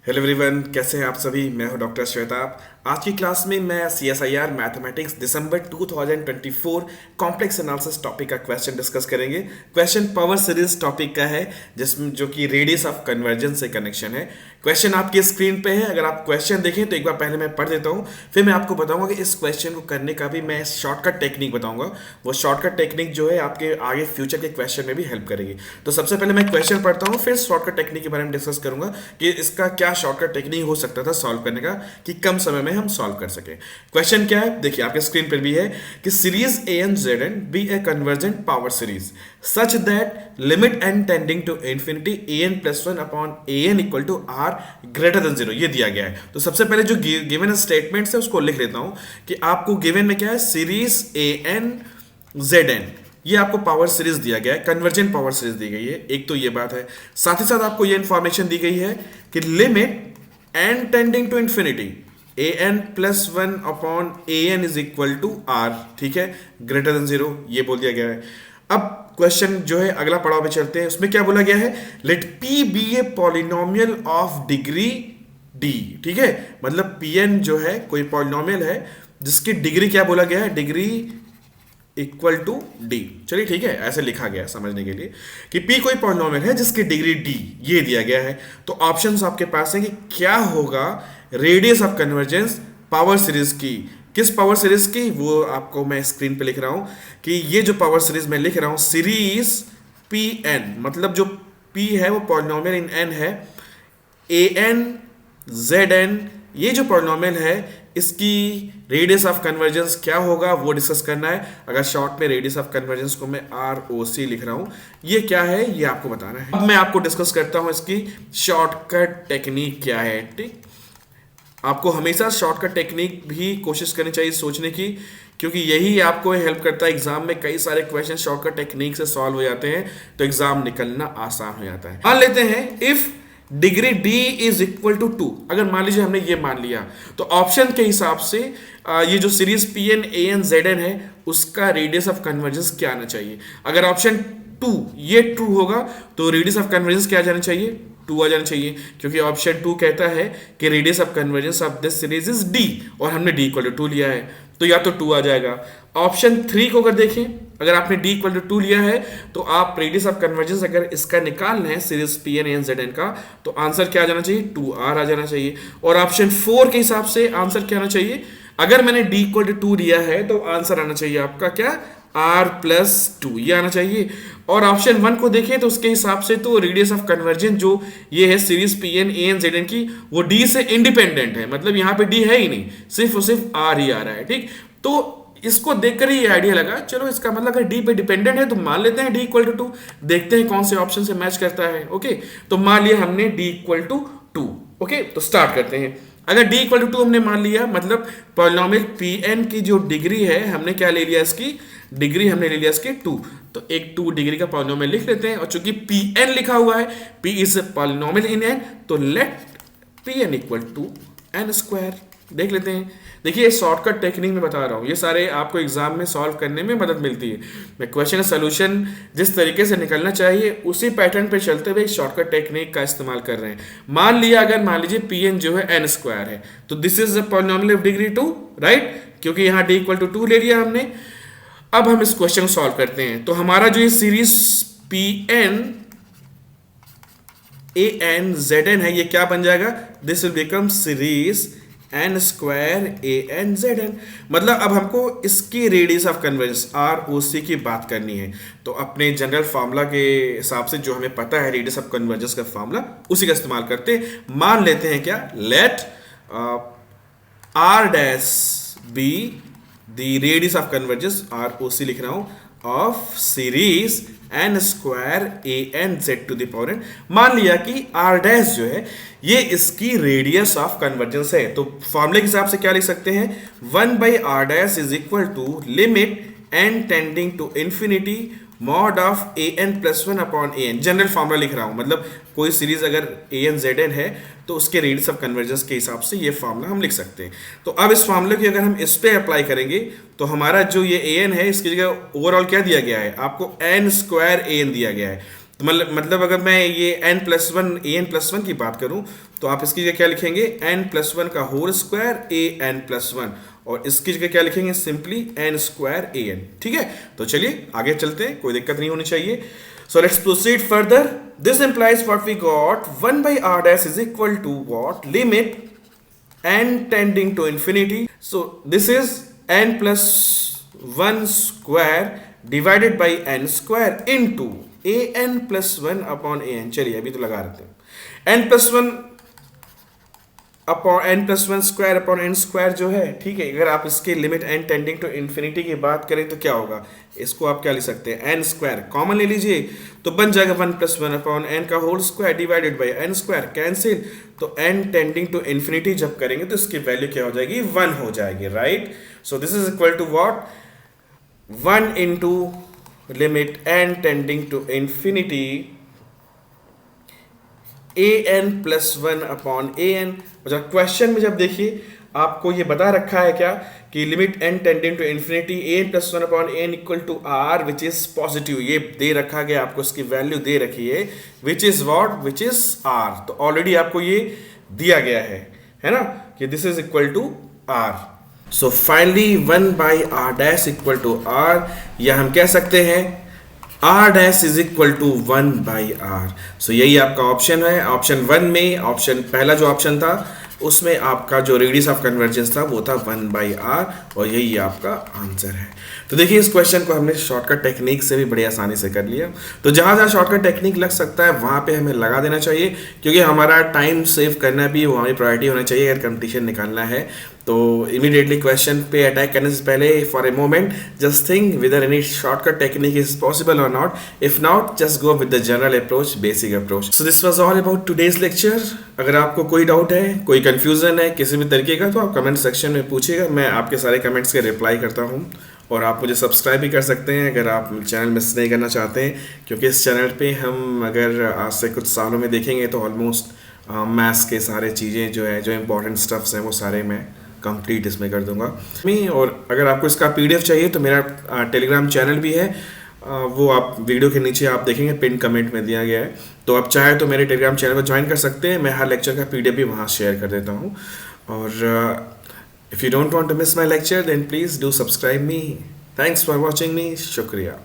Hello everyone, कैसे हैं आप सभी। मैं हूं डॉक्टर श्वेताब। आज की क्लास में मैं CSIR मैथमेटिक्स दिसंबर 2024 कॉम्प्लेक्स एनालिसिस टॉपिक का क्वेश्चन डिस्कस करेंगे। क्वेश्चन पावर सीरीज टॉपिक का है, जिसमें जो कि रेडियस ऑफ कन्वर्जेंस से कनेक्शन है। क्वेश्चन आपकी स्क्रीन पे है। अगर आप क्वेश्चन देखें तो एक बार पहले मैं पढ़ देता हूं, फिर मैं आपको बताऊंगा कि इस क्वेश्चन को करने का भी मैं शॉर्टकट टेक्निक बताऊंगा। वो शॉर्टकट टेक्निक जो है आपके आगे फ्यूचर के क्वेश्चन में भी हेल्प करेगी। तो सबसे पहले मैं क्वेश्चन पढ़ता हूँ, फिर शॉर्टकट टेक्निक के बारे में डिस्कस करूंगा कि इसका क्या शॉर्टकट टेक्निक हो सकता था सॉल्व करने का, कि कम समय में हम सॉल्व कर सके। क्वेश्चन क्या है, देखिए आपके स्क्रीन पर भी है कि series ANZN be a convergent power series such that limit n tending to infinity an+1 upon an equal to r greater than 0 ये दिया गया है। तो सबसे पहले जो गिवन स्टेटमेंट्स है उसको लिख लेता हूं कि आपको गिवन में क्या है, सीरीज ANZN ये आपको पावर सीरीज दिया गया है, कन्वर्जेंट पावर सीरीज दी गई है। एक तो ये बात है, साथ ही साथ आपको ये इंफॉर्मेशन दी गई है कि limit n tending to infinity an+1 upon an is equal to r, ठीक है, ग्रेटर देन 0 ये बोल दिया गया है। अब क्वेश्चन जो है अगला पड़ाव पे चलते हैं। उसमें क्या बोला गया है, let p be a polynomial of degree d, ठीक है, मतलब pn जो है कोई पॉलिनोमियल है जिसकी डिग्री क्या बोला गया है, डिग्री इक्वल टू डी। चलिए ठीक है, ऐसे लिखा गया है समझने के लिए कि p कोई पॉलिनोमियल है जिसकी डिग्री d ये दिया गया है। तो ऑप्शंस आपके पास हैं कि क्या होगा radius of convergence power series की। किस पावर सीरीज की, वो आपको मैं स्क्रीन पे लिख रहा हूं कि ये जो पावर सीरीज मैं लिख रहा हूं सीरीज Pn, मतलब जो p है वो पॉलिनोमियल इन n है, ANZN ये जो पॉलिनोमियल है इसकी रेडियस ऑफ कन्वर्जेंस क्या होगा वो डिस्कस करना है। अगर शॉर्ट में रेडियस ऑफ कन्वर्जेंस को मैं ROC लिख रहा हूं, ये क्या है ये आपको बताना है। अब मैं आपको डिस्कस करता हूं इसकी शॉर्टकट टेक्निक क्या है। ठीक, आपको हमेशा शॉर्टकट टेक्निक भी कोशिश करनी चाहिए सोचने की, क्योंकि यही आपको हेल्प करता है। एग्जाम में कई सारे क्वेश्चन शॉर्टकट टेक्निक से सॉल्व हो जाते हैं तो एग्जाम निकलना आसान हो जाता है। मान लेते हैं if degree d is equal to 2, अगर मान लीजिए हमने ये मान लिया तो ऑप्शन के हिसाब से ये जो सीरीज Pn ANZN है उसका रेडियस ऑफ कन्वर्जेंस क्या आना चाहिए। अगर ऑप्शन 2 ये ट्रू होगा तो रेडियस ऑफ कन्वर्जेंस क्या आ जाना चाहिए, 2 आ जाना चाहिए, क्योंकि ऑप्शन 2 कहता है कि radius of convergence of this series is d और हमने d इक्वल टू 2 लिया है, तो या तो 2 आ जाएगा। ऑप्शन 3 को अगर देखें, अगर आपने d इक्वल टू 2 लिया है तो आप रेडियस ऑफ कन्वर्जेंस अगर इसका निकालना है सीरीज Pn ANZN का तो आंसर क्या आ जाना चाहिए, 2r आ जाना चाहिए। और ऑप्शन 4 के हिसाब से आंसर क्या आना चाहिए, अगर मैंने d इक्वल टू 2 लिया है तो आंसर आना चाहिए आपका क्या, r+2 ये आना चाहिए। और ऑप्शन 1 को देखें तो उसके हिसाब से तो रेडियस ऑफ कन्वर्जेंस जो ये है सीरीज Pn ANZN की वो d से इंडिपेंडेंट है, मतलब यहाँ पे d है ही नहीं, सिर्फ और सिर्फ r ही आ रहा है। ठीक, तो इसको देखकर ही ये आइडिया लगा, चलो इसका मतलब अगर d पे डिपेंडेंट है तो मान लेते हैं d इक्वल टू 2, देखते हैं कौन से ऑप्शन से मैच करता है। ओके, तो मान लिया हमने d इक्वल टू 2। ओके, तो स्टार्ट करते हैं। अगर d इक्वल टू 2 हमने मान लिया, मतलब पॉलिनोमियल Pn की जो डिग्री है हमने क्या ले लिया, इसकी डिग्री हमने ले लिया इसकी 2, तो एक 2 डिग्री का पॉलिनोमियल लिख लेते हैं। और चूंकि Pn लिखा हुआ है, P is polynomial in n, तो let Pn equal to n²। देख लेते हैं। देखिए शॉर्टकट टेक्निक में बता रहा हूँ, ये सारे आपको एग्जाम में सॉल्व करने में मदद मिलती है। मैं क्वेश्चन सोल्यूशन जिस तरीके से निकलना चाहिए उसी पैटर्न पे चलते हुए शॉर्टकट टेक्निक का इस्तेमाल कर रहे हैं। मान लिया, अगर मान लीजिए Pn जो है n² है तो this is the polynomial of degree 2, right, क्योंकि यहाँ d इक्वल टू 2 ले लिया हमने। अब हम इस क्वेश्चन को सॉल्व करते हैं। तो हमारा जो ये सीरीज Pn ANZN है ये क्या बन जाएगा, this will become series n² ANZN। मतलब अब हमको इसकी रेडियस ऑफ कन्वर्जेंस ROC की बात करनी है, तो अपने जनरल फार्मूला के हिसाब से जो हमें पता है रेडियस ऑफ कन्वर्जेंस का फार्मूला उसी का इस्तेमाल करते हैं। मान लेते हैं क्या, let r' be the radius of convergence ROC लिख रहा हूं of series n² ANZ to the power n। मान लिया कि r' जो है ये इसकी रेडियस ऑफ कन्वर्जेंस है, तो फॉर्मूले के हिसाब से क्या लिख सकते हैं, 1/r' is equal to limit n tending to infinity mod of an+1 upon an। General formula लिख रहा हूं, मतलब कोई सीरीज अगर ANZN है तो उसके रेडियस ऑफ कन्वर्जेंस के हिसाब से ये फार्मूला हम लिख सकते हैं। तो अब इस फार्मूले की अगर हम इस पे अप्लाई करेंगे तो हमारा जो ये an है इसकी जगह ओवरऑल क्या दिया गया है, आपको n² an दिया गया है। तो मतलब अगर मैं ये n प्लस वन ए एन प्लस वन की बात करूं तो आप इसकी जगह क्या लिखेंगे n प्लस वन का होल स्क्वायर ए एन प्लस वन, और इसकी जगह क्या लिखेंगे simply n square A N. ठीक है, तो चलिए आगे चलते हैं, कोई दिक्कत नहीं होनी चाहिए। So let's proceed further. This implies what we got 1 by r dash is equal to what limit n tending to infinity. So this is n plus 1 square divided by n square into a n plus 1 upon a n। चलिए अभी तो लगा रहते हैं n plus 1 upon n plus one square upon n square जो है, ठीक है, अगर आप इसके limit n tending to infinity की बात करें तो क्या होगा, इसको आप क्या लिख सकते हैं n स्क्वायर कॉमन ले लीजिए तो बन जाएगा 1 प्लस वन अपॉन एन का whole square divided by n square, cancel, तो n टेंडिंग टू इन्फिनिटी जब करेंगे तो इसकी वैल्यू क्या हो जाएगी 1 हो जाएगी, right. So this is equal to what 1 into limit n tending to infinity a n plus one upon a n. जब क्वेश्चन में जब देखिए आपको ये बता रखा है क्या कि limit n tending to infinity a n plus one upon a n equal to r which is positive, ये दे रखा गया आपको, इसकी वैल्यू दे रखी है which is what which is R, तो ऑलरेडी आपको ये दिया गया है ना, कि this is equal to R. So finally 1 by R dash equal to R, या हम कह सकते हैं r dash is equal to 1 by R. So यही आपका ऑप्शन है। ऑप्शन 1 में ऑप्शन पहला जो ऑप्शन था उसमें आपका जो रेडियस ऑफ कन्वर्जेंस था वो था 1 बाई आर, और यही आपका आंसर है। तो देखिए इस क्वेश्चन को हमने शॉर्टकट टेक्निक से भी बड़ी आसानी से कर लिया। तो जहाँ जहाँ शॉर्टकट टेक्निक लग सकता है वहाँ पे हमें लगा देना चाहिए, क्योंकि हमारा टाइम सेव करना भी वो हमारी प्रायोरिटी होना चाहिए अगर कंपटीशन निकालना है। तो इमीडिएटली क्वेश्चन पे अटैक करने से पहले for a moment just think whether any shortcut technique is possible और not, if not just go with the general approach, basic approach. So this was all about today's lecture. अगर आपको कोई doubt है, कोई confusion है किसी भी तरीके का, तो आप कमेंट सेक्शन में पूछिएगा, मैं आपके सारे कमेंट्स के रिप्लाई करता हूँ। और आप मुझे सब्सक्राइब भी कर सकते हैं अगर आप चैनल मिस नहीं करना चाहते हैं, क्योंकि इस चैनल पे हम अगर आज से कुछ सालों में देखेंगे तो ऑलमोस्ट मैथ्स के सारे चीज़ें जो है, जो इंपॉर्टेंट स्टफ्स हैं वो सारे मैं कंप्लीट इसमें कर दूंगा। और अगर आपको इसका PDF चाहिए तो मेरा टेलीग्राम चैनल भी है, वो आप वीडियो के नीचे आप देखेंगे पिन कमेंट में दिया गया है, तो आप चाहे तो मेरे टेलीग्राम चैनल पर ज्वाइन कर सकते हैं। मैं हर लेक्चर का PDF भी वहाँ शेयर कर देता हूँ। और if you don't want to miss my lecture then please do subscribe me. Thanks for watching me. शुक्रिया।